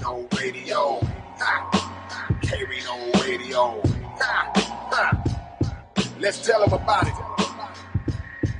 K-Rino Radio. Ha. K-Rino Radio. Ha. Ha. Let's tell them about it.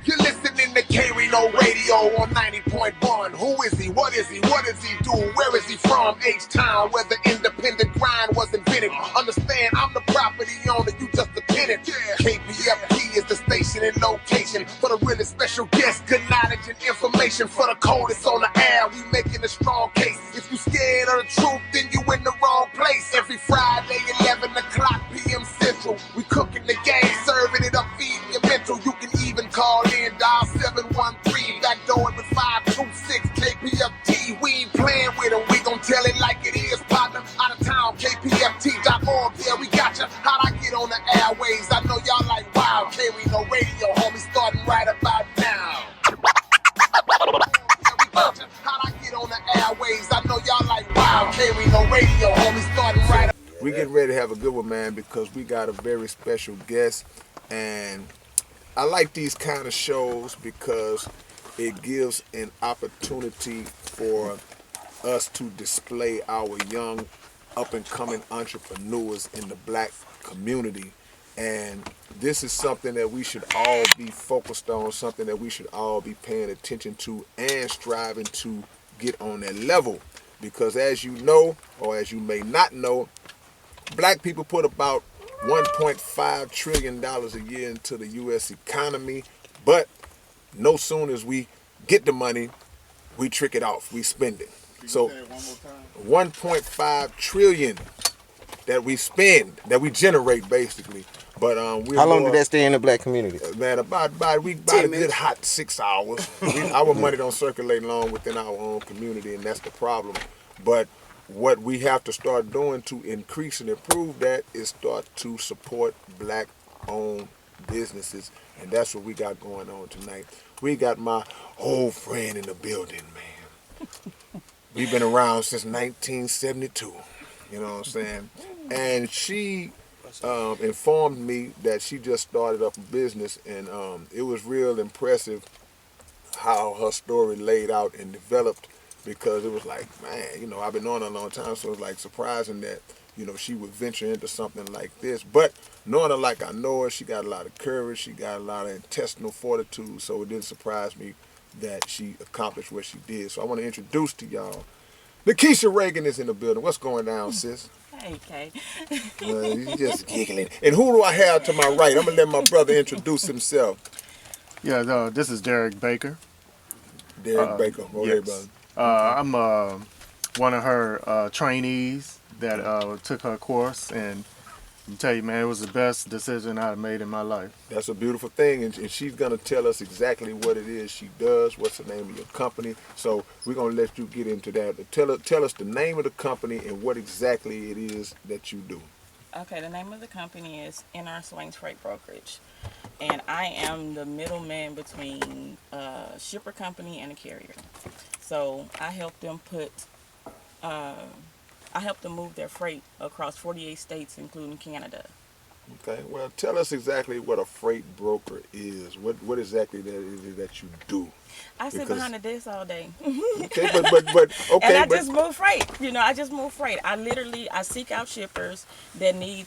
You're listening to K-Rino Radio on 90.1. Who is he? What is he? What does he do? Where is he from? H-Town, where the independent grind was invented. Understand, I'm the property owner, you just a tenant. KPFT is the station and location for the really special guests. Good knowledge and information for the coldest on the air. We making a strong case. If you scared of the truth, then you in the wrong place. Every Friday, 11 o'clock p.m. Central. We cooking the game, serving it up, feeding your mental. You can even call in, dial 713, backdoor with 526 KPFT. We ain't playing with them, we gon' tell it like it is, partner. Out of town, KPFT.org, yeah, we got ya. How'd I get on the airways? I know y'all like, wow, K-Rino Radio, homie, starting right about now. How'd I get on the airways? I know y'all like, wow, K-Rino Radio, homie, starting right up. We getting ready to have a good one, man, because we got a very special guest, and I like these kind of shows because it gives an opportunity for us to display our young, up-and-coming entrepreneurs in the black community. And this is something that we should all be focused on, something that we should all be paying attention to and striving to get on that level. Because as you know, or as you may not know, black people put about $1.5 trillion a year into the U.S. economy, but no sooner as we get the money, we trick it off, we spend it. So 1.5 trillion that we spend, that we generate basically. But how long did that stay in the black community? Man, about a good hot 6 hours. Our money don't circulate long within our own community, and that's the problem. But what we have to start doing to increase and improve that is start to support black-owned businesses, and that's what we got going on tonight. We got my old friend in the building, man. We've been around since 1972, you know what I'm saying? And she informed me that she just started up a business, and it was real impressive how her story laid out and developed, because it was like, man, you know, I've been on a long time, so it's like surprising that, you know, she would venture into something like this. But knowing her like I know her, she got a lot of courage, she got a lot of intestinal fortitude, so it didn't surprise me that she accomplished what she did. So I want to introduce to y'all, NiKISHA REAGAN is in the building. What's going down, sis? Hey, Kay. You just giggling. And who do I have to my right? I'm going to let my brother introduce himself. Yeah, this is Derek Baker. Derek Baker. Okay, yes. brother. I'm one of her trainees that took her course, and I tell you, man, it was the best decision I've made in my life. That's a beautiful thing, and she's going to tell us exactly what it is she does, what's the name of your company. So we're going to let you get into that. Tell us the name of the company and what exactly it is that you do. Okay, the name of the company is SWANKS Freight Brokerage, and I am the middleman between a shipper company and a carrier. So I help them move their freight across 48 states, including Canada. Okay, well, tell us exactly what a freight broker is. What exactly that is that you do? I sit behind the desk all day. Okay, but okay. And I just move freight. You know, I just move freight. I seek out shippers that need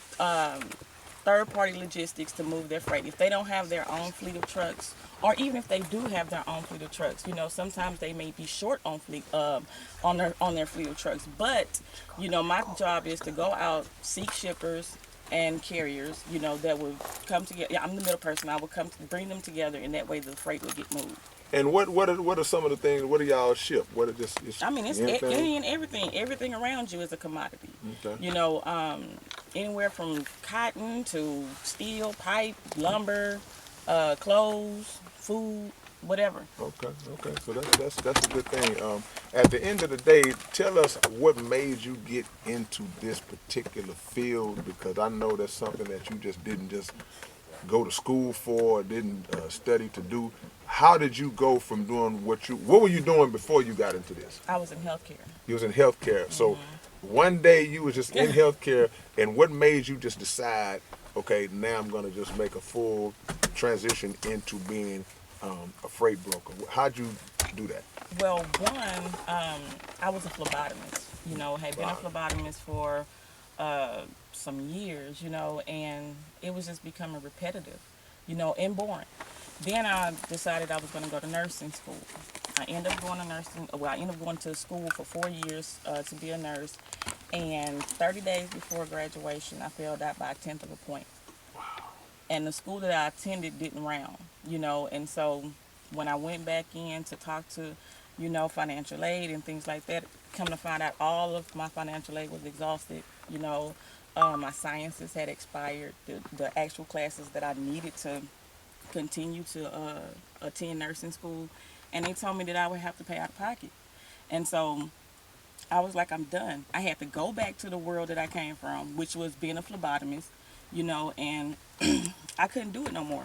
third-party logistics to move their freight. If they don't have their own fleet of trucks, or even if they do have their own fleet of trucks, you know, sometimes they may be short on fleet on their fleet of trucks. But you know, my job is to go out, seek shippers and carriers, you know, that would come together. Yeah, I'm the middle person. I would come to bring them together, and that way the freight would get moved. And what are some of the things? What do y'all ship? What are this? I mean, it's any and everything. Everything around you is a commodity. Okay. You know, anywhere from cotton to steel, pipe, lumber, clothes, food, whatever. Okay. So that's a good thing. At the end of the day, tell us what made you get into this particular field, because I know that's something that you just didn't just go to school for, or didn't study to do. How did you go from doing what were you doing before you got into this? I was in healthcare. You was in healthcare. So one day you was just in healthcare, and what made you just decide, okay, now I'm going to just make a full transition into being a freight broker? How'd you do that? Well, one, I was a phlebotomist. You know, had been a phlebotomist for some years, you know, and it was just becoming repetitive, you know, and boring. Then I decided I was going to go to nursing school. I ended up going to I ended up going to school for 4 years to be a nurse. And 30 days before graduation, I failed out by a tenth of a point. And the school that I attended didn't round, you know, and so when I went back in to talk to, you know, financial aid and things like that, come to find out all of my financial aid was exhausted, you know, my sciences had expired, the actual classes that I needed to continue to attend nursing school, and they told me that I would have to pay out of pocket. And so I was like, I'm done. I had to go back to the world that I came from, which was being a phlebotomist, you know, and I couldn't do it no more.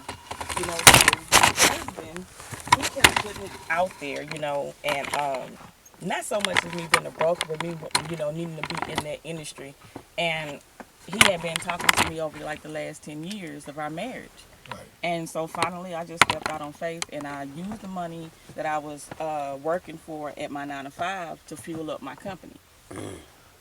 You know, so my husband, he kept putting it out there, you know, and not so much as me being a broker, but me, you know, needing to be in that industry. And he had been talking to me over like the last 10 years of our marriage. Right. And so finally I just stepped out on faith, and I used the money that I was working for at my 9-to-5 to fuel up my company.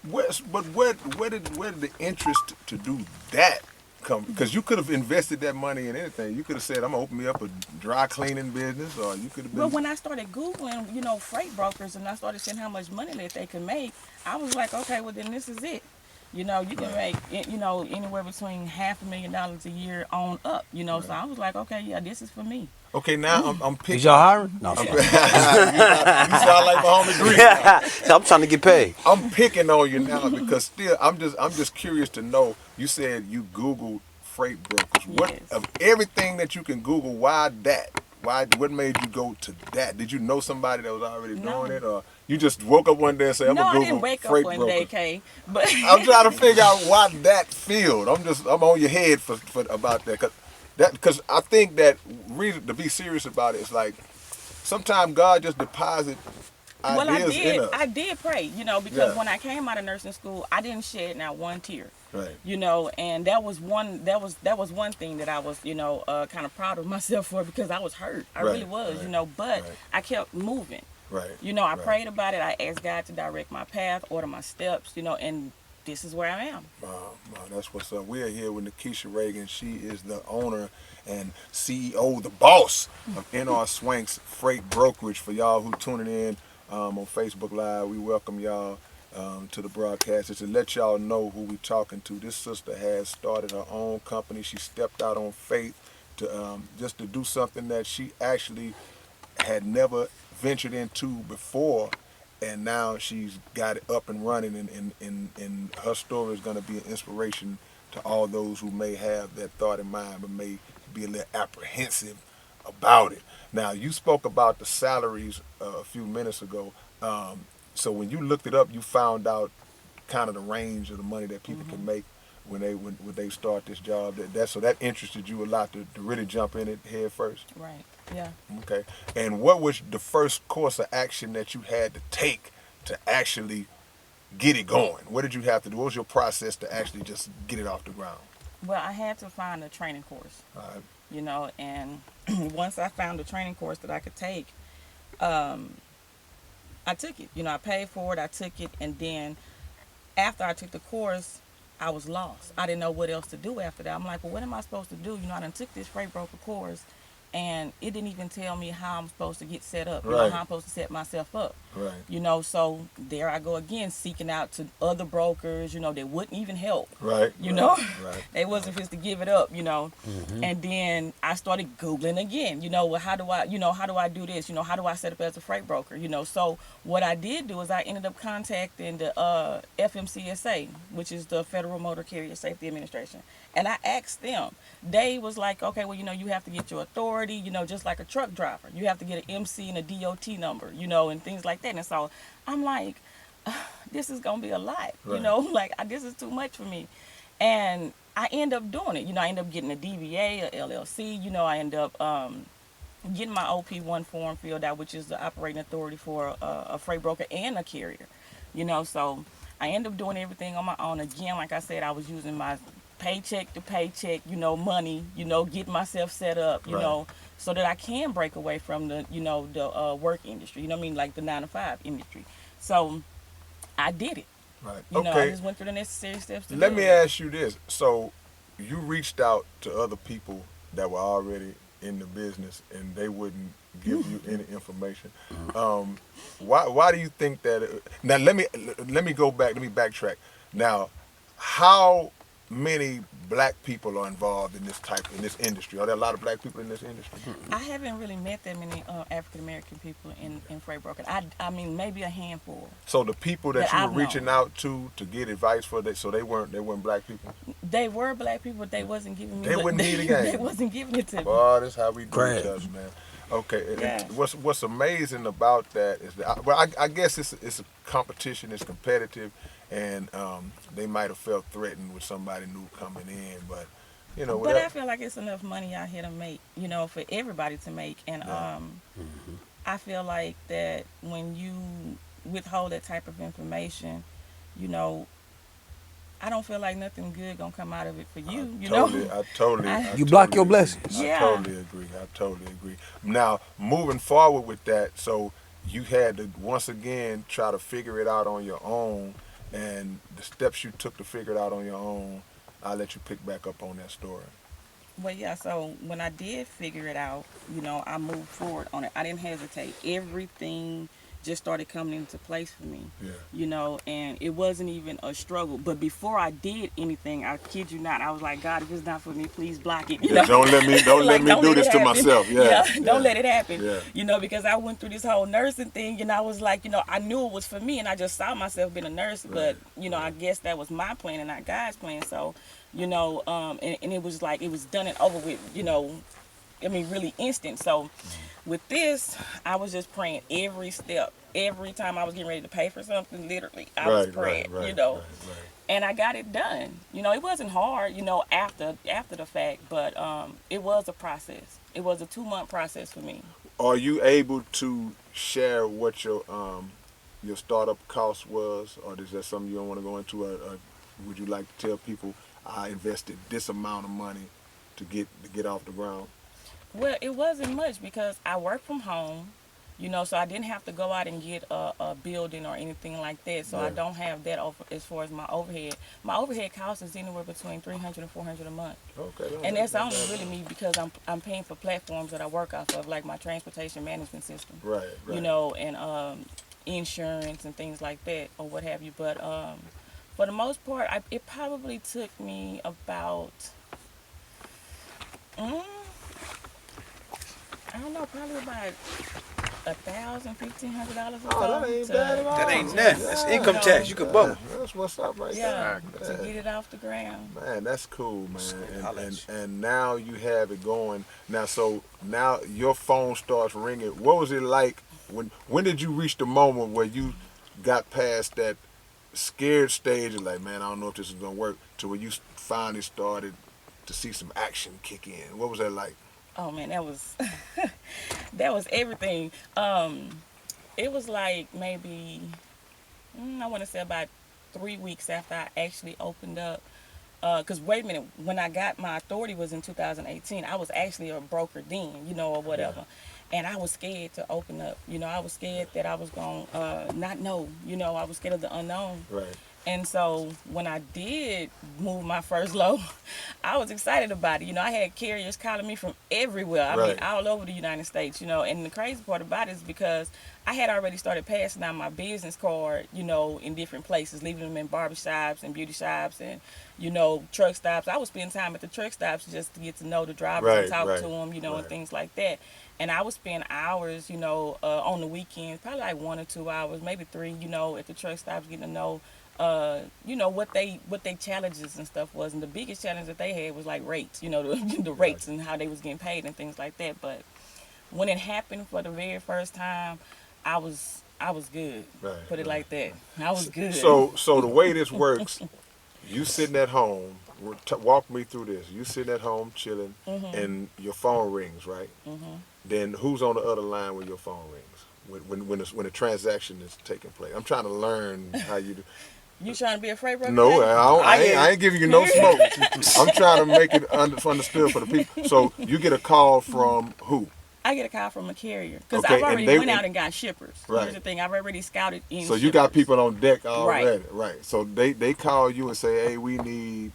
Where did the interest to do that come? Because you could have invested that money in anything. You could have said, I'm going to open me up a dry cleaning business, or you could have been... But when I started Googling, you know, freight brokers, and I started seeing how much money that they could make, I was like, okay, well then this is it. You know, you can make, you know, anywhere between $500,000 a year on up, you know. So I was like, okay, yeah, this is for me. Okay, now I'm picking... Is y'all hiring? No. you sound like my homie Green. I'm trying to get paid. I'm picking on you now because still, I'm just curious to know. You said you Googled freight brokers. What Yes. of everything that you can Google? Why that? What made you go to that? Did you know somebody that was already doing it, or you just woke up one day and said, "I'm No, gonna I Google didn't wake up freight one brokers"? day, Kay. But I'm trying to figure out why that field. I'm on your head for about that, because I think that reason to be serious about it is like sometimes God just deposit well, ideas in us. I did pray, you know, because Yeah. when I came out of nursing school, I didn't shed not one tear. Right. You know, and that was one thing that I was, you know, kind of proud of myself for, because I was hurt. I really was, you know, but I kept moving. Right. You know, I prayed about it. I asked God to direct my path, order my steps, you know, and this is where I am. Wow, that's what's up. We are here with NiKISHA Reagan. She is the owner and CEO, the boss of NR SWANKS Freight Brokerage. For y'all who tuning in on Facebook Live, we welcome y'all to the broadcast. It's to let y'all know who we talking to. This sister has started her own company. She stepped out on faith to just to do something that she actually had never ventured into before, and now she's got it up and running, and her story is going to be an inspiration to all those who may have that thought in mind but may be a little apprehensive about it. Now, you spoke about the salaries a few minutes ago. So when you looked it up, you found out kind of the range of the money that people can make when they start this job. So that interested you a lot to really jump in it head first. Right. Yeah. Okay. And what was the first course of action that you had to take to actually get it going? What did you have to do? What was your process to actually just get it off the ground? Well, I had to find a training course. All right. You know, and once I found a training course that I could take, I took it. You know, I paid for it, I took it, and then after I took the course, I was lost. I didn't know what else to do after that. I'm like, well, what am I supposed to do? You know, I done took this freight broker course, and it didn't even tell me how I'm supposed to get set up, you know, how I'm supposed to set myself up. Right. You know, so there I go again, seeking out to other brokers, you know, that wouldn't even help. Right. You know, Right. they wasn't supposed to give it up, you know. And then I started Googling again, you know, well, how do I do this? You know, how do I set up as a freight broker? You know, so what I did do is I ended up contacting the FMCSA, which is the Federal Motor Carrier Safety Administration. And I asked them. They was like, okay, well, you know, you have to get your authority, you know, just like a truck driver. You have to get an MC and a DOT number, you know, and things like that. And so I'm like, this is going to be a lot, you know, like this is too much for me. And I end up doing it. You know, I end up getting a DBA, a LLC, you know, I end up getting my OP1 form filled out, which is the operating authority for a freight broker and a carrier, you know. So I end up doing everything on my own. Again, like I said, I was using my paycheck to paycheck, you know, money, you know, getting myself set up, you know, so that I can break away from the, you know, the work industry, you know what I mean, like the 9-to-5 industry. So I did it. Right. You know, I Okay. just went through the necessary steps to Let do me it. ask you this. So you reached out to other people that were already in the business and they wouldn't give you any information. Why do you think that? Now let me go back. Let me backtrack. Now, how many black people are involved in this industry? Are there a lot of black people in this industry? I haven't really met that many African American people in freight brokerage. I mean, maybe a handful. So the people that That you were I've reaching known. out to get advice for, so they weren't black people. They were black people, but they wasn't giving me. They wouldn't give the game. They wasn't giving it to me. Boy, this is how we do Crap. each other, man. Okay, Yeah. what's amazing about that is that, well, I guess it's a competition, it's competitive, and they might have felt threatened with somebody new coming in, but you know, But whatever. I feel like it's enough money out here to make, you know, for everybody to make. And I feel like that when you withhold that type of information, you know, I don't feel like nothing good gonna come out of it for you. You know, I totally. You block your agree. blessings. I Yeah. totally agree. Now, moving forward with that, so you had to once again try to figure it out on your own, and the steps you took to figure it out on your own. I'll let you pick back up on that story. Well, yeah, so when I did figure it out, you know, I moved forward on it. I didn't hesitate. Everything just started coming into place for me. Yeah. You know, and it wasn't even a struggle. But before I did anything, I kid you not, I was like, God, if it's not for me, please block it. You Yeah, know? don't let me Like, do let this it to happen. myself. Yeah. Don't let it happen. Yeah. You know, because I went through this whole nursing thing, and I was like, you know, I knew it was for me, and I just saw myself being a nurse. But you know, I guess that was my plan and not God's plan. So, you know, and it was like it was done and over with. You know, I mean, really instant. So, with this, I was just praying every step. Every time I was getting ready to pay for something, literally, I was praying. You know. Right. And I got it done. You know, it wasn't hard, you know, after the fact, but it was a process. It was a 2-month process for me. Are you able to share what your startup cost was, or is that something you don't want to go into? Or would you like to tell people I invested this amount of money to get off the ground? Well, it wasn't much because I work from home, you know, so I didn't have to go out and get a building or anything like that. So I Right. don't have that as far as my overhead. My overhead cost is anywhere between $300 and $400 a month. Okay. And that's only really me because I'm paying for platforms that I work off of, like my transportation management system. Right. You know, and insurance and things like that or what have you. But for the most part, it probably took me about, I don't know, probably about $1,000, $1,500 or so. Oh, that ain't bad at all. That ain't nothing. That's income tax. You could bump. That's what's up right Yeah, there. to get it off the ground. Man, that's cool, man. Holla at you. And now you have it going. Now, so now your phone starts ringing. What was it like when did you reach the moment where you got past that scared stage of like, man, I don't know if this is gonna work, to where you finally started to see some action kick in? What was that like? Oh man, that was that was everything. It was like maybe I want to say about 3 weeks after I actually opened up. Cause wait a minute, when I got my authority was in 2018. I was actually a broker then, you know, or whatever. And I was scared to open up. You know, I was scared that I was gonna not know. You know, I was scared of the unknown. Right. And so when I did move my first load, I was excited about it. You know, I had carriers calling me from everywhere. I mean, Right. all over the United States, you know. And the crazy part about it is because I had already started passing out my business card, you know, in different places, leaving them in barbershops and beauty shops and, you know, truck stops. I would spend time at the truck stops just to get to know the drivers Right, and talk right, to them, you know, and right. things like that. And I would spend hours, you know, on the weekends, probably like 1 or 2 hours, maybe 3, you know, at the truck stops, getting to know you know, what they challenges and stuff was. And the biggest challenge that they had was like rates, you know, the rates and how they was getting paid and things like that. But when it happened for the very first time, I was good. Right, Put it right. like that. I was good. So the way this works, you sitting at home. Walk me through this. You sitting at home chilling, and your phone rings, right? Then who's on the other line when your phone rings? When a transaction is taking place. I'm trying to learn how you do. You trying to be afraid, bro? No, I ain't giving you no smoke. I'm trying to make it understood for the people. So you get a call from who? I get a call from a carrier because Okay, I've and already they- went out and got shippers. Right. Here's the thing: I've already scouted in. So you got shippers. people on deck already, Right. right? So they call you and say, "Hey, we need."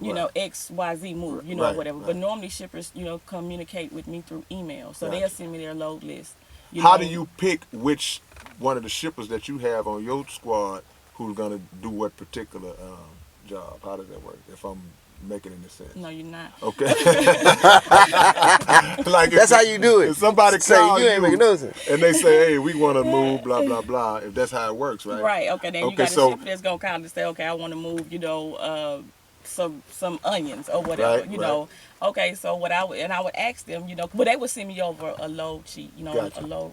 You know, XYZ move, you know, Right, whatever. right. But normally shippers, you know, communicate with me through email. So Gotcha. they'll send me their load list. How know. do you pick which one of the shippers that you have on your squad who's gonna do what particular job? How does that work? If I'm making any sense? No, you're not. Okay. Like That's how you do it. If somebody Say, calls you ain't making no sense. and they say, "Hey, we want to move," blah blah blah. If that's how it works, right? Right. Okay. Then you Okay, got a so- shipper that's gonna call and say, "Okay, I want to move," you know, some onions or whatever, Right, you know. Okay, so what I would ask them, you know, but they would send me over a load sheet, you know, Gotcha. a load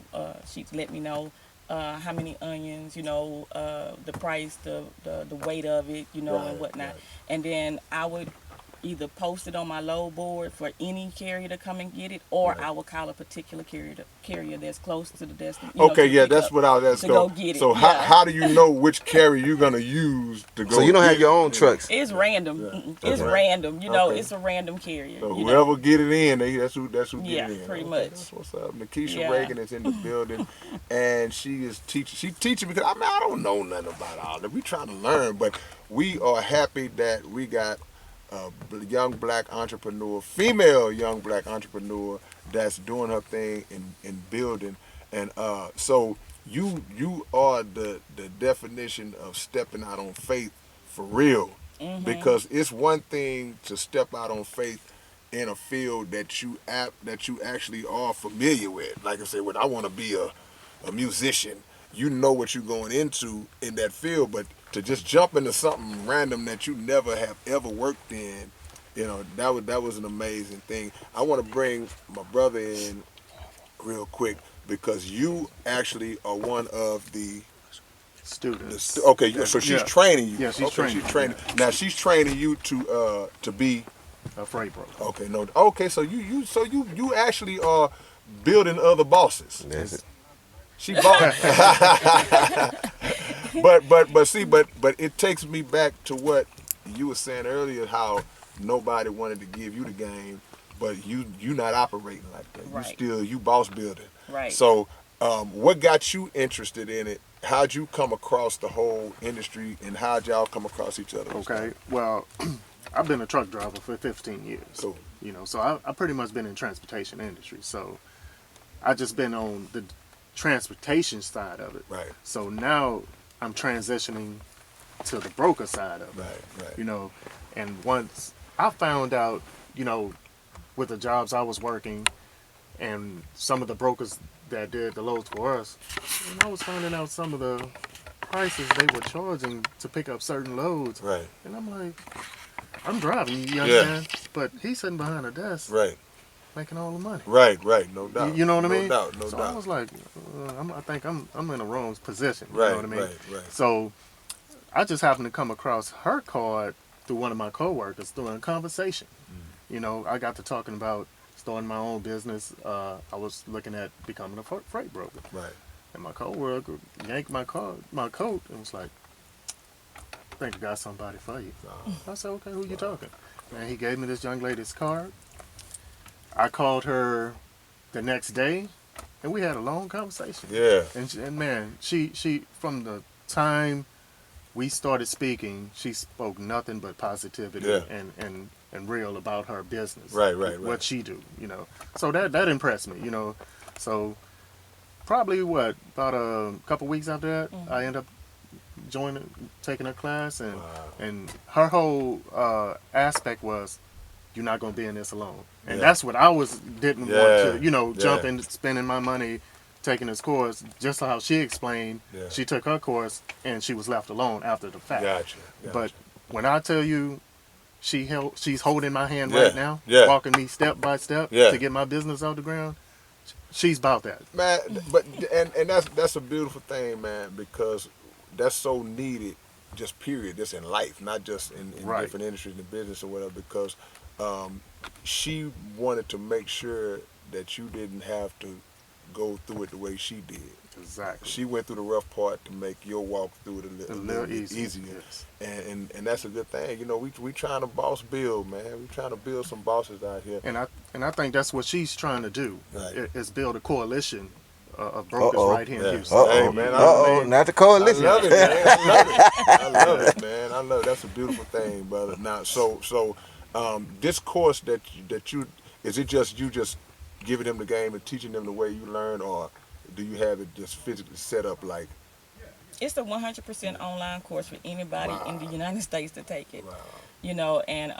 sheet to let me know how many onions, you know, the price, the weight of it, you know, Right, and whatnot. right. And then I would either post it on my load board for any carrier to come and get it, or Right. I would call a particular carrier that's close to the destination. Okay, yeah, that's what I was to going. go get it. So yeah. how do you know which carrier you're gonna use to go? So you don't get have your it? own trucks. It's random. Yeah. It's Okay. random. You know, Okay. it's a random carrier. So you whoever know. get it in, that's who Yeah, get it in. pretty Okay, much. That's what's up. NiKISHA Yeah. Reagan is in the building, and she is teaching. She teaching because I don't know nothing about all that. We trying to learn, but we are happy that we got a young black entrepreneur, female young black entrepreneur that's doing her thing in building, and so you are the definition of stepping out on faith for real. Because it's one thing to step out on faith in a field that you actually are familiar with. Like I said, when I want to be a musician, you know what you're going into in that field, but to just jump into something random that you never have ever worked in, you know, that was an amazing thing. I want to bring my brother in real quick because you actually are one of the Students. okay, so she's Yeah. training you. Yeah, she's okay, training She's me, training. Now she's training you to be. A freight broker. Okay, no. Okay, so you actually are building other bosses. That's it. She bought. but it takes me back to what you were saying earlier, how nobody wanted to give you the game, but you not operating like that. Right. You boss building. Right. So what got you interested in it? How'd you come across the whole industry, and how'd y'all come across each other? Okay. Well, I've been a truck driver for 15 years. Cool. You know, so I pretty much been in transportation industry. So I just been on the transportation side of it. Right. So now I'm transitioning to the broker side of it. Right. You know, and once I found out, you know, with the jobs I was working and some of the brokers that did the loads for us, and I was finding out some of the prices they were charging to pick up certain loads. Right. And I'm like, I'm driving, you Yeah. understand? But he's sitting behind a desk Right. making all the money. Right. No doubt. You know what I mean? No doubt. So I was like, I think I'm in the wrong position. You Right, know what I mean? right. So I just happened to come across her card through one of my coworkers during a conversation. You know, I got to talking about starting my own business. I was looking at becoming a freight broker. Right. And my coworker yanked my coat and was like, I think I got somebody for you. I said, okay, who you talking? And he gave me this young lady's card. I called her the next day, and we had a long conversation. Yeah. And man, she from the time we started speaking, she spoke nothing but positivity Yeah. and real about her business. Right. What she do, you know. So that impressed me, you know. So probably about a couple weeks after that, I ended up taking her class, and her whole aspect was, you're not gonna be in this alone. And Yeah. that's what I didn't Yeah. want to, you know, jump Yeah. in spending my money taking this course, just how she explained. Yeah. She took her course and she was left alone after the fact. Gotcha. But when I tell you she's holding my hand Yeah. right now, Yeah. walking me step by step Yeah. to get my business off the ground, she's about that. Man, but and that's a beautiful thing, man, because that's so needed, just period, just in life, not just in Right. different industries and business or whatever, because she wanted to make sure that you didn't have to go through it the way she did. Exactly. She went through the rough part to make your walk through it a little easier. easier. Yes. And that's a good thing. You know, we trying to boss build, man. We trying to build some bosses out here. And I think that's what she's trying to do, Right. is build a coalition of brokers right here in Houston. Hey, man, Not the coalition. I love it, man. I love it, man. I love it. That's a beautiful thing, brother. Now, so this course that you is it just you just giving them the game and teaching them the way you learn, or do you have it just physically set up like? It's a 100% online course for anybody in the United States to take it. Wow. You know, and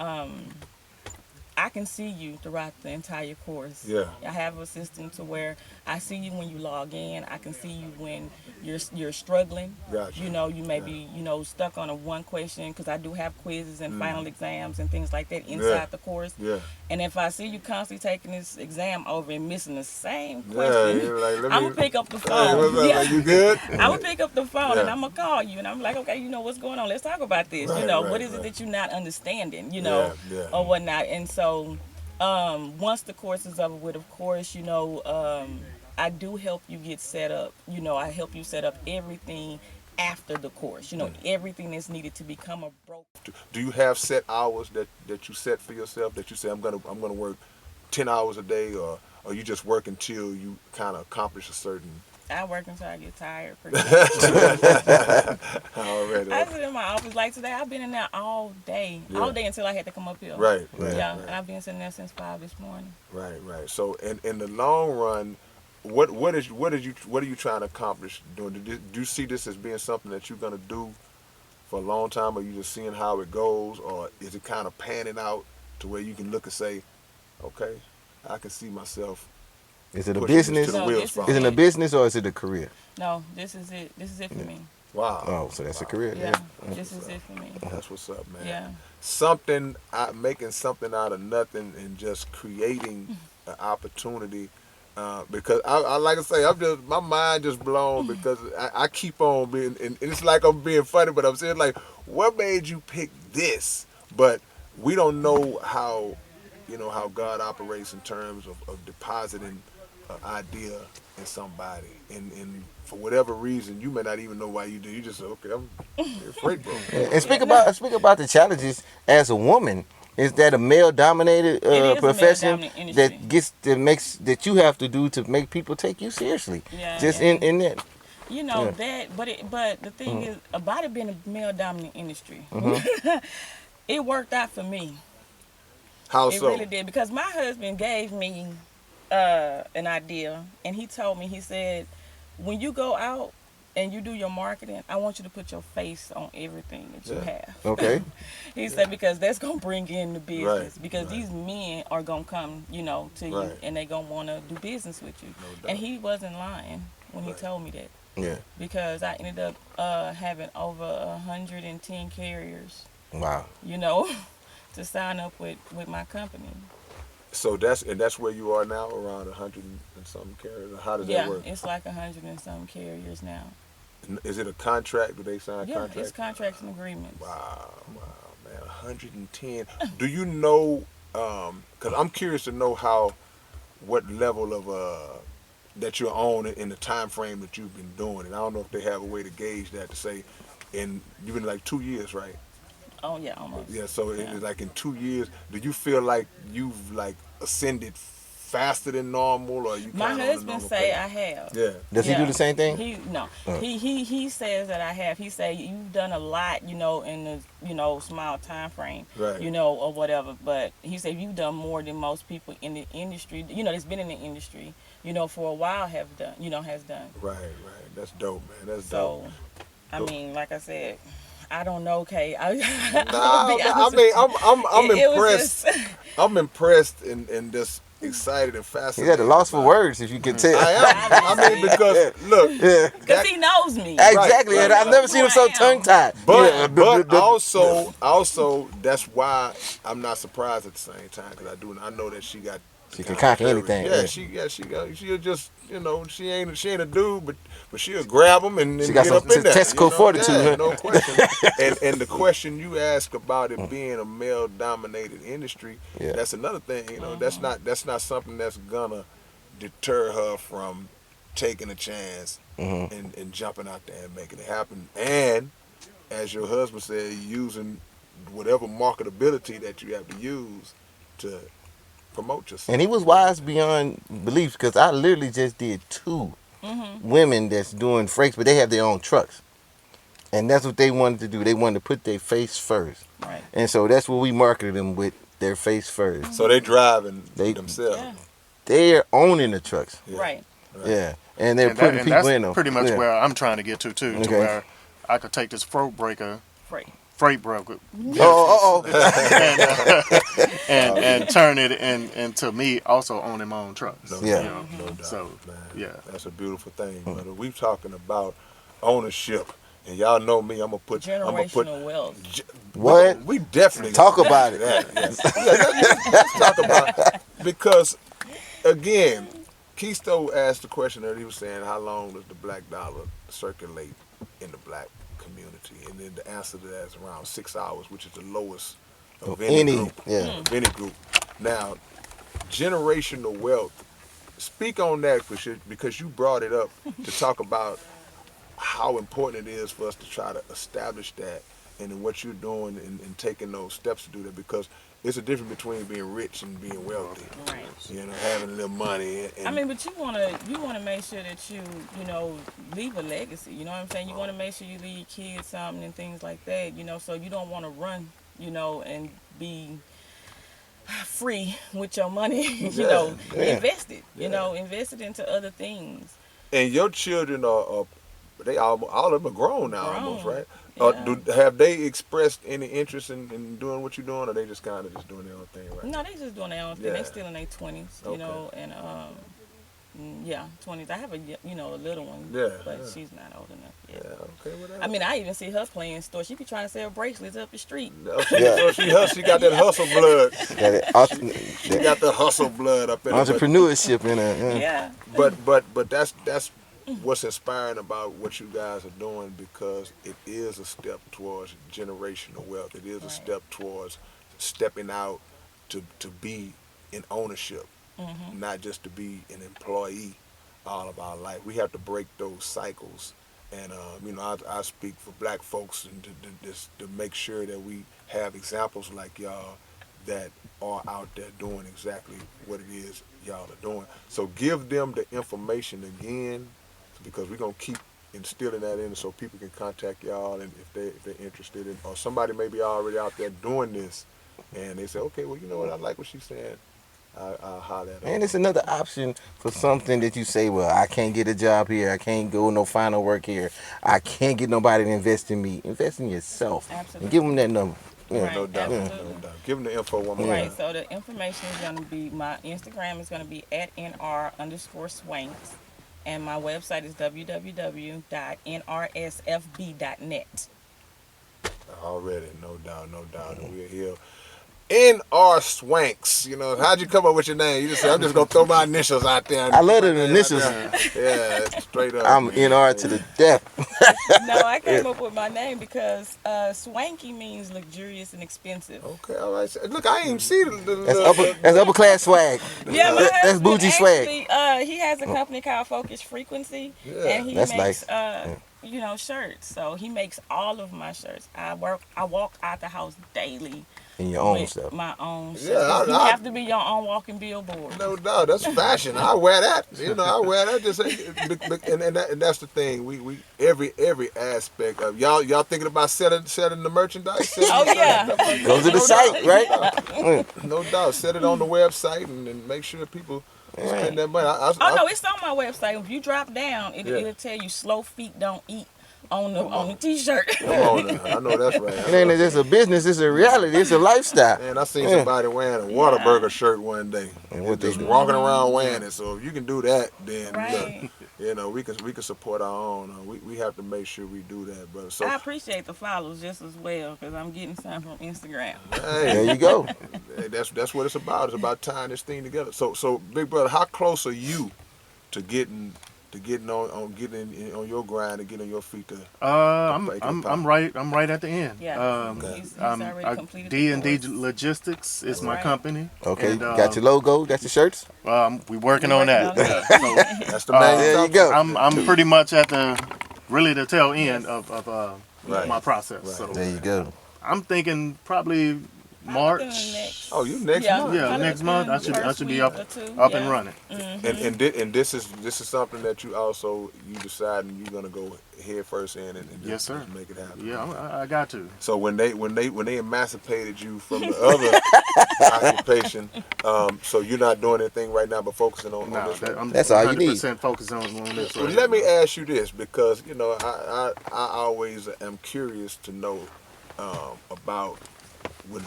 I can see you throughout the entire course. Yeah. I have a system to where I see you when you log in. I can see you when you're struggling. Gotcha. You know, you may be, stuck on a one question, because I do have quizzes and final exams and things like that inside the course. Yeah. And if I see you constantly taking this exam over and missing the same question, you're like, I'm going to pick up the Hey, phone. what's up? Are you good? I'm going to pick up the phone and Yeah. I'm going to call you. And I'm like, okay, what's going on? Let's talk about this. Right, What is it right. that you're not understanding, Yeah. or whatnot. And so once the course is over with, of course, I do help you get set up. I help you set up everything after the course. Everything that's needed to become a broker. Do you have set hours that you set for yourself, that you say I'm gonna work 10 hours a day, or you just work until you kind of accomplish a certain? I work until I get tired. Pretty much. Already. I sit in my office like today. I've been in there all day until I had to come up here. Right. Yeah, and I've been sitting there since 5 this morning. Right. So in the long run, what are you trying to accomplish doing? Do you see this as being something that you're gonna do for a long time, or you just seeing how it goes, or is it kind of panning out to where you can look and say, okay, I can see myself? Is it a pushing this business? to the wheels fall? Is it a business or is it a career? No, this is it. This is it for me. Wow. Oh, so that's a career. Yeah, this is it for me. That's what's up, man. Yeah. Something, making something out of nothing and just creating an opportunity. Because I like to say, my mind just blown, because I keep on being, and it's like I'm being funny, but I'm saying, like, what made you pick this? But we don't know how God operates in terms of depositing an idea in somebody, and for whatever reason, you may not even know why you do. You just say, okay, I'm a freight broker. And speak about the challenges as a woman. Is that a male-dominated is a profession male-dominated industry. that you have to do to make people take you seriously? Yeah, Just yeah. in that. That, but the thing is about it being a male-dominant industry. It worked out for me. How It so? really did, because my husband gave me an idea, and he told me, he said, when you go out and you do your marketing, I want you to put your face on everything that you have. Okay. He said, because that's going to bring in the business. Right, Because these men are going to come, to you, Right. and they're going to want to do business with you. No doubt. And he wasn't lying when he told me that. Yeah. Because I ended up having over 110 carriers, Wow. to sign up with my company. So that's where you are now, around 100 and something carriers. How does that work? It's like 100 and some carriers now. Is it a contract? Do they sign Yeah, contracts? it's contracts and agreements. Wow, man, 110. Do you know? Because I'm curious to know what level of that you're on in the time frame that you've been doing, and I don't know if they have a way to gauge that, to say, you've been like 2 years, right? Oh yeah, almost. Yeah. So it's like in 2 years, do you feel like you've ascended faster than normal, or you? My kinda on a husband normal say pace? I have. Yeah. Does he do the same thing? He says that I have. He say you've done a lot, in the small time frame, Right. or whatever. But he said you've done more than most people in the industry, that's been in the industry, for a while has done. Right. That's dope, man. That's dope. So, I mean, like I said, I don't know, Kay. I'm impressed. I'm impressed and just excited and He's fascinated. at a loss for words, if you can tell. I am. I mean, because look, because he knows me. Exactly, Right. and I've never seen him so tongue-tied. but also that's why I'm not surprised at the same time, because I know that she got. She can conquer anything. Yeah, she'll just, she ain't a dude, but she'll grab him and She got get some up in there. testicle fortitude. Yeah, no question. and the question you ask about it being a male-dominated industry, that's another thing. That's not something that's gonna deter her from taking a chance and jumping out there and making it happen. And as your husband said, using whatever marketability that you have to use to promote yourself. And he was wise beyond belief, because I literally just did 2 women that's doing freights, but they have their own trucks. And that's what they wanted to do. They wanted to put their face first. Right. And so that's what we marketed them with, their face first. So they driving themselves. Yeah. They're owning the trucks. Yeah. Right. Yeah. And they're And putting and people that's in them. pretty much Yeah. where I'm trying to get to too, Okay. to where I could take this freight broker and turn it into me also owning my own trucks. No Yeah. doubt, no doubt, So, man. yeah. That's a beautiful thing, brother. We talking about ownership, and y'all know me. I'm gonna put Generational wealth. What? We definitely Talk gonna about get it. to that, yes. Let's talk about it. Because again, Keisto asked the question that he was saying, how long does the black dollar circulate in the black community? And then the answer to that is around 6 hours, which is the lowest of any group. Yeah. Of any group. Now, generational wealth. Speak on that, because you brought it up to talk about how important it is for us to try to establish that, and in what you're doing and taking those steps to do that, because it's a difference between being rich and being wealthy. Right. You know, having a little money. And I mean, but you wanna make sure that you leave a legacy. You know what I'm saying? You wanna make sure you leave your kids something and things like that. You know, so you don't want to run. You know, and be free with your money. Invested. You know, invested into other things. And your children are they all of them are grown now, Grown. almost, right? Yeah. Have they expressed any interest in doing what you're doing, or are they just kind of just doing their own thing, right? No, they just doing their own thing. Yeah. They still in their 20s, you Okay. know, and 20s. I have a little one, Yeah, but yeah. she's not old enough yet. Yeah, okay with that. I mean, I even see her playing store. She be trying to sell bracelets up the street. So she got that hustle blood. She That got the hustle blood up in her. entrepreneurship in her. Yeah. But that's what's inspiring about what you guys are doing, because it is a step towards generational wealth. It is a Right. step towards stepping out to be in ownership, not just to be an employee all of our life. We have to break those cycles. And I speak for black folks, and to make sure that we have examples like y'all that are out there doing exactly what it is y'all are doing. So give them the information again, because we're gonna keep instilling that in, so people can contact y'all, and if they're interested in, or somebody may be already out there doing this, and they say, okay, well, you know what, I like what she's saying. I'll holler at her. And it's another option for something that you say, well, I can't get a job here. I can't go no final work here. I can't get nobody to invest in me. Invest in yourself. Absolutely. And give them that number. Yeah. Right. No doubt, Absolutely. no doubt. Give them the info one more Right, time. so the information is going to be, my Instagram is going to be @NR_SWANKS, and my website is www.nrsfb.net. Already, no doubt, and we're here. NR Swanks, how'd you come up with your name? You just said, I'm just gonna throw my initials out there. I love the initials. Yeah, straight up. I'm man. NR to the death. No, I came up with my name because swanky means luxurious and expensive. Okay, all right. Look, I ain't even see the That's upper class swag. Yeah, my That's husband bougie swag. actually, he has a company called Focus Frequency, and he That's makes nice. shirts. So he makes all of my shirts. I walk out the house daily In your own with stuff. my own shirts. Yeah, You I- have to be your own walking billboard. No doubt, that's fashion. I wear that. I wear that. Just and that's the thing. We every aspect of y'all thinking about selling the merchandise. Oh yeah. Go to the site, right? No doubt. Set it on the website and make sure people spend that money. Oh no, it's on my website. If you drop down, it'll tell you "slow feet don't eat" on the t-shirt. Come on now. I know that's right. It ain't just a business, it's a reality, it's a lifestyle. Man, I seen somebody wearing a Whataburger shirt one day. And what they just do. walking around wearing it. So if you can do that, then Right. look, we can support our own. We have to make sure we do that, brother. So I appreciate the follows just as well because I'm getting some from Instagram. There hey, you go. that's what it's about. It's about tying this thing together. So big brother, how close are you to getting to getting on your grind and getting on your feet to? I'm right at the end. Yeah. He's already completed the D&D course. Logistics is my Right. company. Okay, And, got your logo, got your shirts. We working on that. So, That's the man. There you go. I'm pretty much at the tail end of Right. my process. Right. So There you go. I'm thinking probably March. Oh, you next month. Yeah, next month I should be up and running. And this is something that you also deciding you're gonna go head first in and Yes, sir. just make it happen. Yeah, I got to. So when they emancipated you from the other occupation, so you're not doing anything right now but focusing on this. Right? That's all you need. 100% focused on this. Well, let me ask you this, because I always am curious to know about when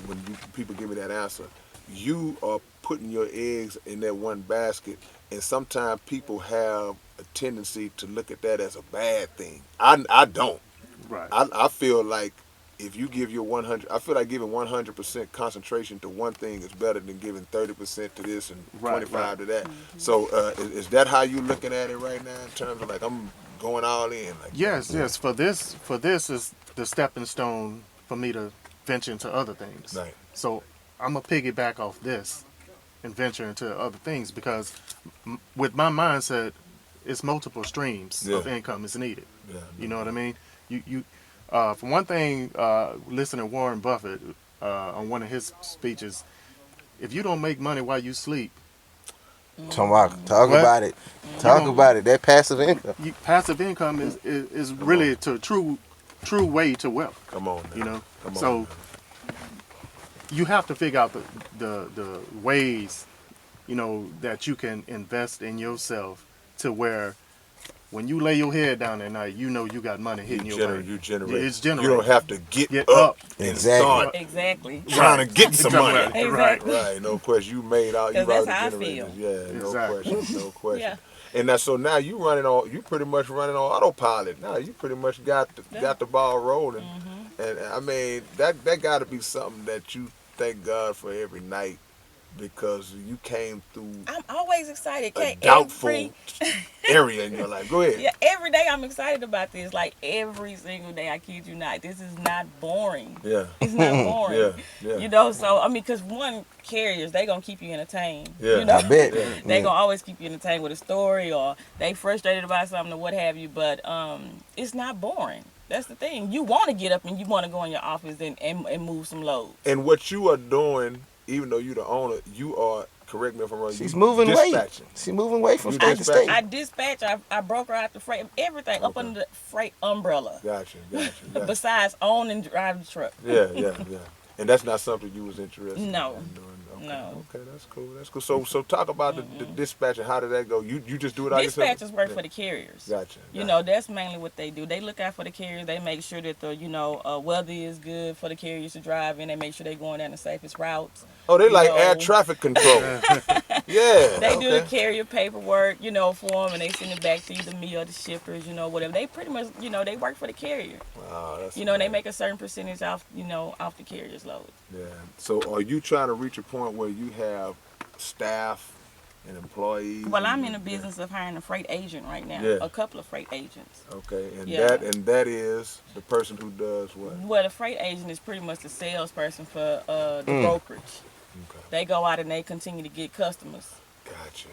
people give me that answer. You are putting your eggs in that one basket, and sometimes people have a tendency to look at that as a bad thing. I don't. Right. I feel like if you give your 100, I feel like giving 100% concentration to one thing is better than giving 30% to this and 25 to that. So is that how you looking at it right now in terms of like I'm going all in? Like, Yes. For this is the stepping stone for me to venture into other things. Right. So I'm gonna piggyback off this and venture into other things because with my mindset, it's multiple streams of income is needed. Yeah. You know what I mean? You for one thing, listening to Warren Buffett on one of his speeches, if you don't make money while you sleep, Talk about it. Talk about it. That passive income. passive income is really the true way to wealth. Come on, now. Come on. So now. you have to figure out the ways, that you can invest in yourself to where when you lay your head down at night, you got money hitting your way. You generate. It's generated. You don't have to get up. and Exactly. start Exactly. trying to get some money. Exactly. Right, no question. You made out. You 'Cause that's already how I generated. feel. Yeah, no Exactly. question. No question. Yeah. And so now you pretty much running on autopilot. Now you pretty much got the ball rolling. And I mean that got to be something that you thank God for every night, because you came through I'm always excited. a doubtful area in your life. Go ahead. Yeah, every day I'm excited about this. Like every single day, I kid you not. This is not boring. Yeah. It's not boring. Yeah. So I mean, because carriers, they gonna keep you entertained. Yeah. I bet. They gonna always keep you entertained with a story, or they frustrated about something or what have you. But it's not boring. That's the thing. You want to get up and you want to go in your office and move some loads. And what you are doing, even though you're the owner, you are, correct me if I'm wrong, She's you moving weight. dispatching. She's moving weight from You state to state. I dispatch. I broker out the freight, everything up under the freight umbrella. Gotcha. Besides own and drive the truck. Yeah. And that's not something you was interested No. in doing. Okay. No. Okay, that's cool. So talk about the dispatching. How did that go? You just do it all yourself? Dispatchers work for the carriers. Gotcha. That's mainly what they do. They look out for the carriers. They make sure that the weather is good for the carriers to drive in. They make sure they're going down the safest routes. Oh, they like air traffic control. Yeah. They do the carrier paperwork, for them, and they send it back to either me or the shippers, whatever. They pretty much, they work for the carrier. Wow, that's and they make a certain percentage off, off the carrier's load. Yeah. So are you trying to reach a point where you have staff and employees? Well, I'm in the business of hiring a freight agent right now. Yeah. A couple of freight agents. Okay, and Yeah. that is the person who does what? Well, the freight agent is pretty much the salesperson for the brokerage. Okay. They go out and they continue to get customers. Gotcha.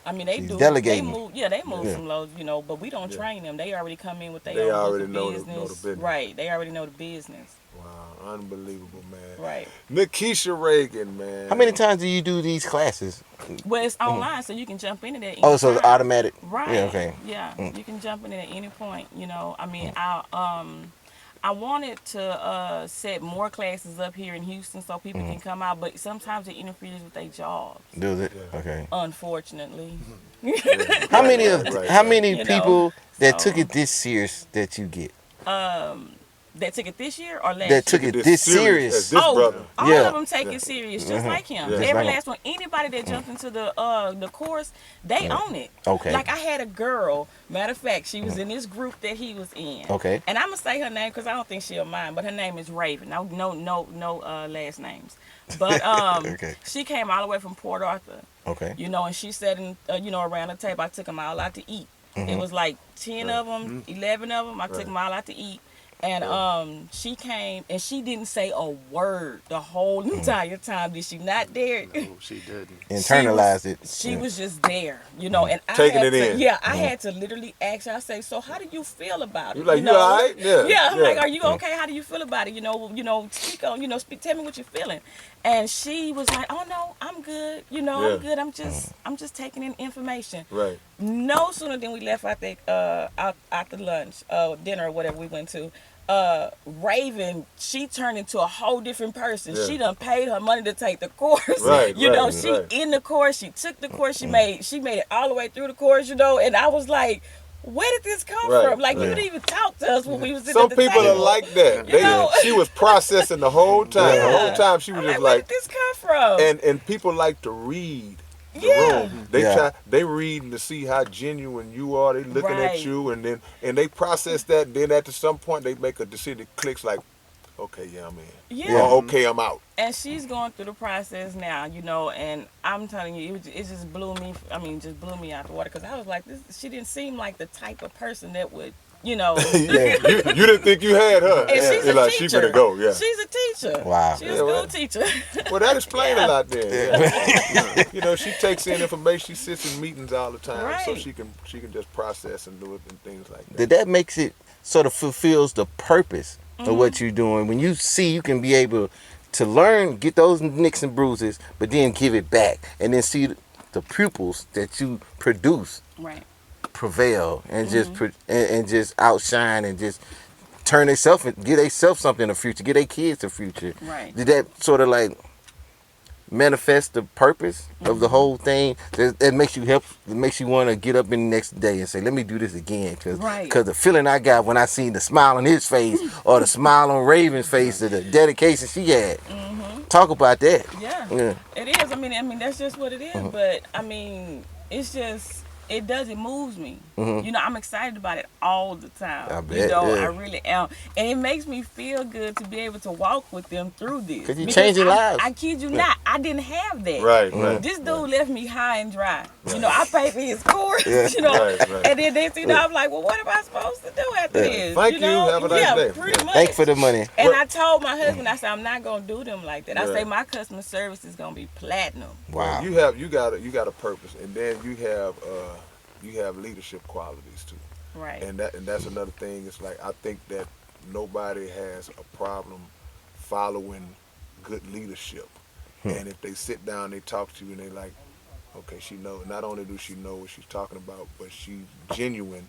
I mean, they She's do. delegating. They move some loads, but we don't train them. They already come in with their They own already book know of the business. Right. They already know the business. Wow, unbelievable, man. Right. NiKISHA Reagan, man. How many times do you do these classes? Well, it's online, so you can jump into that. Oh, so it's anytime. automatic. Right. Yeah, okay. Yeah, you can jump in it at any point. I mean, I wanted to set more classes up here in Houston so people can come out, but sometimes it interferes with their jobs. Does it? Okay. Unfortunately. How many people that So- took it this serious that you get? That took it this year or last That year? took it this serious? As this brother. All Yeah. of them take it serious, just like him. Yeah. Just Every like him. last one. Anybody that jumped into the course, they own it. Okay. Like I had a girl. Matter of fact, she was in this group that he was in. Okay. And I'm gonna say her name because I don't think she'll mind. But her name is Raven. No last names. But Okay. she came all the way from Port Arthur. Okay. And she sat in around the table. I took them all out to eat. It was like 10 of them, 11 of them. I took them all out to eat. And she came and she didn't say a word the whole entire time. Did she not dare? No, she didn't. Internalized it. She was just there, you know, and I Taking had it to, in. yeah, I had to literally ask her. I say, so how do you feel about it? You like, you know? all right? Yeah. Yeah, I'm like, are you okay? How do you feel about it? You know, speak on, tell me what you're feeling. And she was like, oh no, I'm good. You know, Yeah. I'm good. I'm just taking in information. Right. No sooner than we left out the lunch, dinner or whatever we went to, Raven, she turned into a whole different person. Yeah. She done paid her money to take the course. Right, You know, right, she right. in the course, she took the course, she made it all the way through the course, you know, and I was like, where did this come Right, from? Like, you right. didn't even talk to us when we was sitting Some at the people table. are like that. You know? She was processing the whole time. The whole time she was I'm just where like, did this come from? and people like to read the Yeah. room. They reading to see how genuine you are. They looking Right. at you, and they process that. And then at some point they make a decision. It clicks like, okay, yeah, I'm in. Yeah. Or okay, I'm out. And she's going through the process now, you know, and I'm telling you, it just blew me. I mean, just blew me out the water because I was like, she didn't seem like the type of person that would, you know. Yeah, you didn't think you had her. And she's a like teacher. she finna go. Yeah. She's a teacher. Wow. She's a Yeah, school well. teacher. Well, that explains Yeah. a lot there. Yeah. You know, she takes in information. She sits in meetings all the time, so Right. she can just process and do it and things like that. That makes it sort of fulfills the purpose of what you're doing. When you see you can be able to learn, get those nicks and bruises, but then give it back, and then see the pupils that you produce Right. prevail and and just outshine and just turn themselves, get themselves something in the future, get their kids a future. Right. Did that sort of like manifest the purpose of the whole thing? That makes you it makes you want to get up in the next day and say, let me do this again, because Right. the feeling I got when I seen the smile on his face or the smile on Raven's face or the dedication she had. Talk about that. Yeah. It is. I mean, that's just what it is. But I mean, it's just, it moves me. You know, I'm excited about it all the time. I You bet, know, yeah. I really am. And it makes me feel good to be able to walk with them through this. 'Cause you Because changing lives. I kid you not, I didn't have that. Right, right. This dude left me high and dry. You know, I paid for his course, Yeah. you know. Right, right. And then next thing you know, I'm like, well, what am I supposed to do after this? Thank you. know? Have a nice yeah, day. pretty much. Thank you for the money. And I told my husband, I said, I'm not gonna do them like that. I Right. say my customer service is gonna be platinum. Wow. You got a purpose, and then you have leadership qualities too. Right. And that's another thing. It's like, I think that nobody has a problem following good leadership. And if they sit down, they talk to you, and they like, okay, she knows. Not only do she know what she's talking about, but she's genuine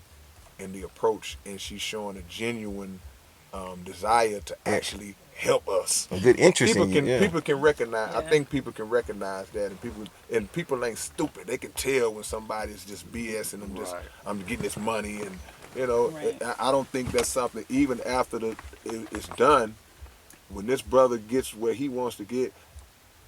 in the approach, and she's showing a genuine desire to actually help us. A good interest in you. Yeah. People can recognize. I Yeah. think people can recognize that, and people ain't stupid. They can tell when somebody's just BSing them. Just Right. I'm getting this money, and you know, Right. I don't think that's something. Even after it's done, when this brother gets where he wants to get,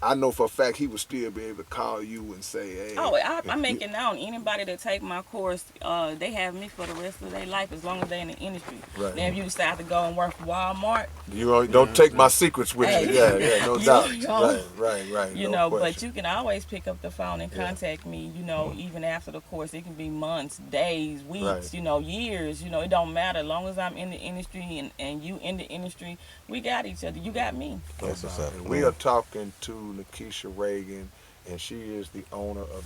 I know for a fact he would still be able to call you and say, hey. Oh, I make it known. Anybody that take my course, they have me for the rest of their life as long as they're in the industry. Right. Now, if you decide to go and work for Walmart, You don't take my secrets with you. Hey. Yeah, no You doubt. know. Right. you no know, question. but you can always pick up the phone and contact me, you know, even after the course. It can be months, days, weeks, Right. you know, years. You know, it don't matter. As long as I'm in the industry and you in the industry, we got each other. You got me. That's what's up. And we are talking to NiKISHA Reagan, and she is the owner of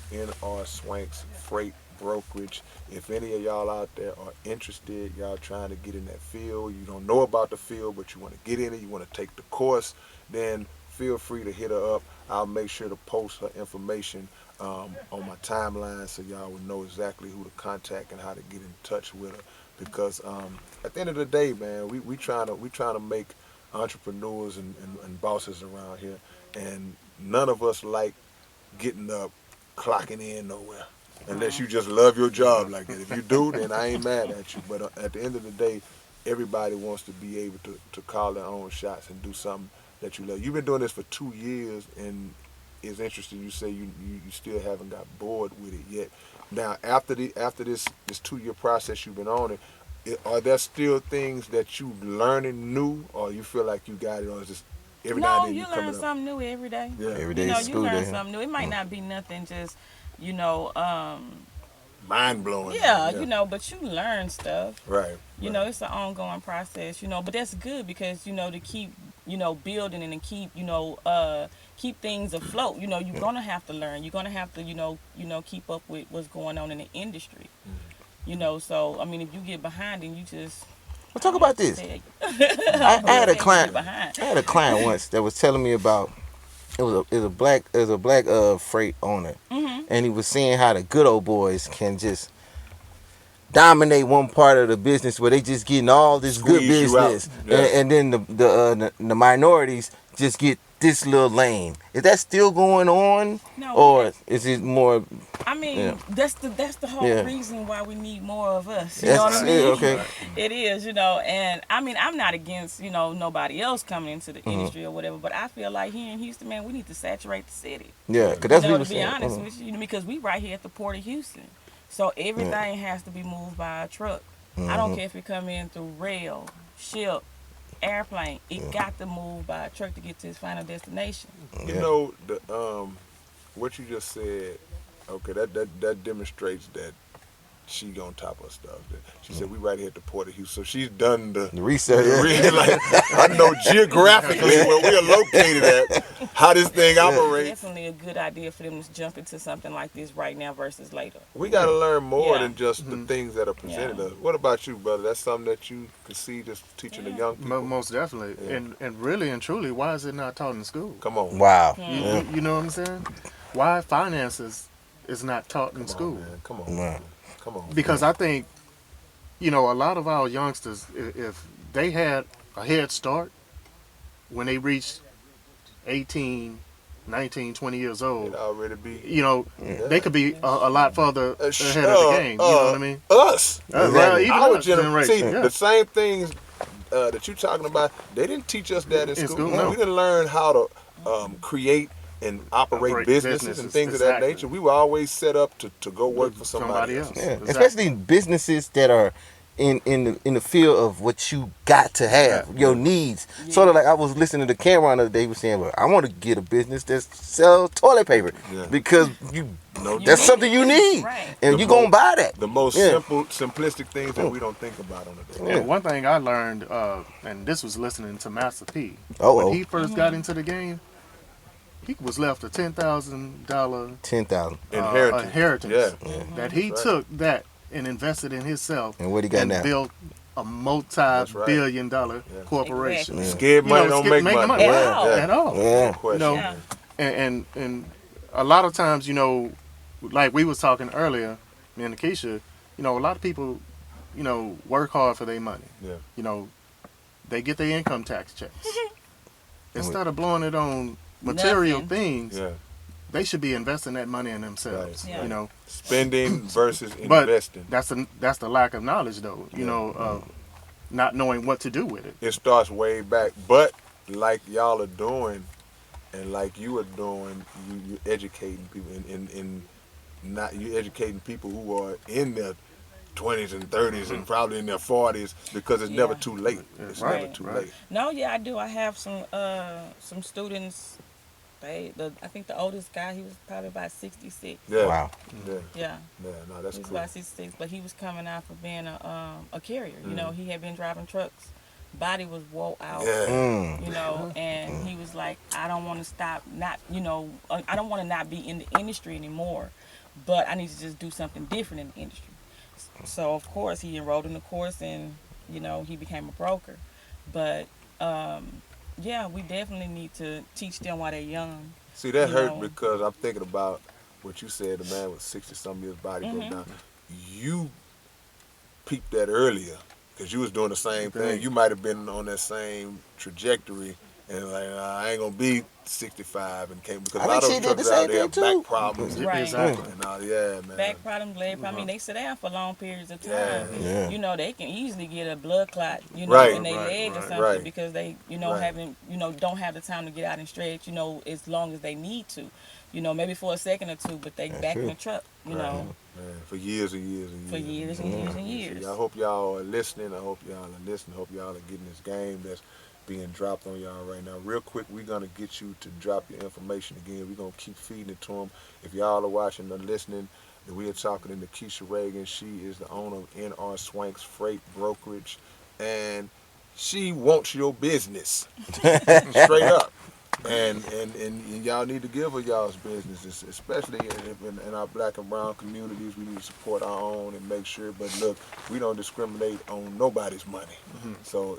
SWANKS Freight Brokerage. If any of y'all out there are interested, y'all trying to get in that field, you don't know about the field, but you want to get in it, you want to take the course, then feel free to hit her up. I'll make sure to post her information on my timeline so y'all will know exactly who to contact and how to get in touch with her. Because at the end of the day, man, we trying to make entrepreneurs and bosses around here, and none of us like getting up, clocking in nowhere, unless you just love your job like that. If you do, then I ain't mad at you. But at the end of the day, everybody wants to be able to call their own shots and do something that you love. You've been doing this for 2 years, and it's interesting. You say you still haven't got bored with it yet. Now, after this 2-year process you've been on it, are there still things that you learning new, or you feel like you got it, or is this every now No, and then you coming learn up? something new every day. Yeah. Every You day know, is you school learn day. something new. It might not be nothing just, you know, mind blowing. Yeah, you know, but you learn stuff. Right. You know, it's an ongoing process, you know, but that's good because, you know, to keep, you know, building and to keep, you know, keep things afloat. You know, you're going to have to learn. You're going to have to, you know, keep up with what's going on in the industry. You know, so, I mean, if you get behind and you just... Well, talk about this. I had a client. I had a client once that was telling me about it was a black freight owner, and he was saying how the good old boys can just dominate one part of the business where they just getting all this good Squeeze you out. business, Yeah. and then the minorities just get this little lane. Is that still going on, No, or is it more? I mean, Yeah. that's the whole Yeah. reason why we need more of us. You know what I mean? Okay. It is, you know, and I mean, I'm not against, you know, nobody else coming into the industry or whatever, but I feel like here in Houston, man, we need to saturate the city. Yeah, because that's You know, what to he be was saying. honest with you, because we right here at the Port of Houston. So everything has to be moved by a truck. I don't care if it come in through rail, ship, airplane. It got to move by a truck to get to its final destination. You know, the what you just said, okay, that demonstrates that she gonna top her stuff. She said we right here at the Port of Houston, so she's done the research. Really, like, I know geographically where we are located at, how this thing operates. Definitely a good idea for them to jump into something like this right now versus later. We got to learn more Yeah. than just the things that are presented us. What about you, brother? That's something that you can see just teaching the young people. Most definitely. Yeah. And really and truly, why is it not taught in school? Come on. Wow. You know what I'm saying? Why finances is not taught in school? Man. Come on. Wow. Man. Come on. Because I think, you know, a lot of our youngsters, if they had a head start when they reached 18, 19, 20 years old, It already be. you know, they could be a lot further ahead of the game. You know what I mean? Us. Well, even Our our generation. See, generation. Yeah. the same things that you're talking about, they didn't teach us that in school. no. We didn't learn how to create and operate businesses and things of that exactly. nature. We were always set up to go work for somebody else. Yeah, Exactly. especially businesses that are in the field of what you got to have, your needs. Sort of like I was listening to K-Rino the other day. He was saying, "Well, I want to get a business that sells toilet paper because that's something you need, Right. and you gonna buy that." The most simplistic things that we don't think about on a daily. Yeah, one thing I learned, and this was listening to Master P. Uh-oh. When he first got into the game, he was left a $10,000 $10,000. Inheritance. Yeah. that he That's took that and invested in himself And what he got and now? built a multi-billion-dollar corporation. Yeah. Scared money You know, don't make money. at all. Yeah. No question. You know, Yeah. and a lot of times, you know, like we was talking earlier, me and NiKISHA, you know, a lot of people, you know, work hard for their money. Yeah. You know, they get their income tax checks. Instead of blowing it on material Nothing. things, Yeah. they should be investing that money in themselves. Right. Yeah. You know, Spending versus but investing. that's the lack of knowledge, though. You know, of not knowing what to do with it. It starts way back. But like y'all are doing and like you are doing, you educating people in not you educating people who are in their 20s and 30s and probably in their 40s because it's never too late. It's Right, never too right. late. No, yeah, I do. I have some students. I think the oldest guy, he was probably about 66. Yeah. Wow. Yeah. Yeah, Yeah. No, that's he was cool. about 66, but he was coming out for being a carrier. You know, he had been driving trucks. Body was wore out. Yeah. You know, and he was like, I don't want to stop. Not, you know, I don't want to not be in the industry anymore, but I need to just do something different in the industry. So of course he enrolled in the course, and you know he became a broker. But yeah, we definitely need to teach them while they're young. See, that You hurt know. because I'm thinking about what you said, the man with 60-some years body broke down. You peeped that earlier because you was doing the same thing. You might have been on that same trajectory and like, I ain't going to be 65 and came because I a lot of think them she did the truckers out same there have thing, too. back problems. Right. Exactly. And all, yeah, man. Back problems, leg problems. I mean, they sit down for long periods of time. Yeah. You know, they can easily get a blood clot, you know, Right. in their leg or something right. because they, you know, Right. don't have the time to get out and stretch, you know, as long as they need to. You know, maybe for a second or two, but they back in the truck, you know, Man, for years and years and years. for years and years and years. I hope y'all are listening. I hope y'all are listening. I hope y'all are getting this game that's being dropped on y'all right now. Real quick, we're going to get you to drop your information again. We're going to keep feeding it to them. If y'all are watching or listening, We are talking to NiKISHA Reagan. She is the owner of NR SWANKS Freight Brokerage, and she wants your business, straight up. And y'all need to give her y'all's business, especially in our black and brown communities. We need to support our own and make sure. But look, we don't discriminate on nobody's money. So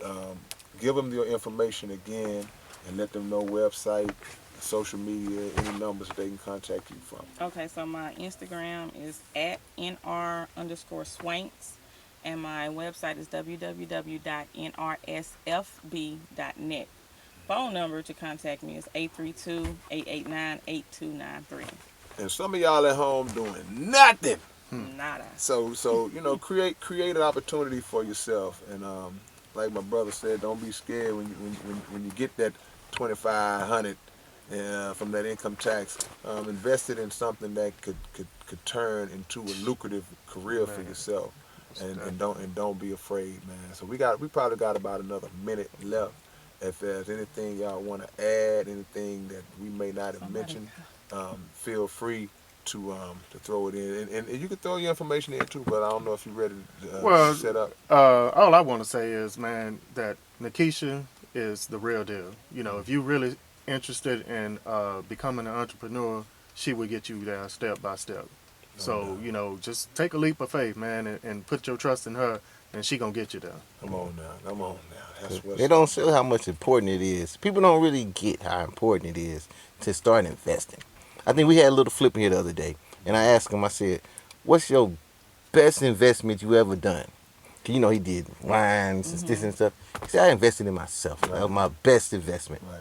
give them your information again and let them know website, social media, any numbers that they can contact you from. Okay, so my Instagram is at @NR_swanks, and my website is www.nrsfb.net. Phone number to contact me is 832-889-8293. And some of y'all at home doing nothing. Nada. So you know, create an opportunity for yourself. And like my brother said, don't be scared when you get that $2,500 from that income tax. Invest it in something that could turn into a lucrative career for yourself. And don't be afraid, man. So we probably got about another minute left. If there's anything y'all want to add, anything that we may not have mentioned, feel free to throw it in. And you can throw your information in too, but I don't know if you're ready to set up. All I want to say is, man, that NiKISHA is the real deal. You know, if you're really interested in becoming an entrepreneur, she will get you there step by step. So, you know, just take a leap of faith, man, and put your trust in her, and she going to get you there. Come on now. That's what's They don't show how much important it is. People don't really get how important it is to start investing. I think we had a little flip in here the other day, and I asked him, I said, what's your best investment you ever done? 'Cause you know, he did wines and this and stuff. He said, I invested in myself. That was my best investment. Right.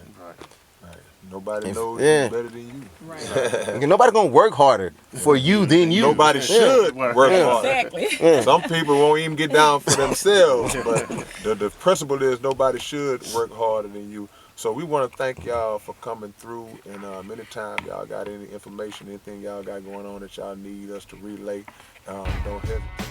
Nobody knows yeah. you better than you. Right. Nobody gonna work harder for you than you. Nobody should work harder. Exactly. Some people won't even get down for themselves, but the principle is nobody should work harder than you. So we want to thank y'all for coming through, and anytime y'all got any information, anything y'all got going on that y'all need us to relay, don't hesitate.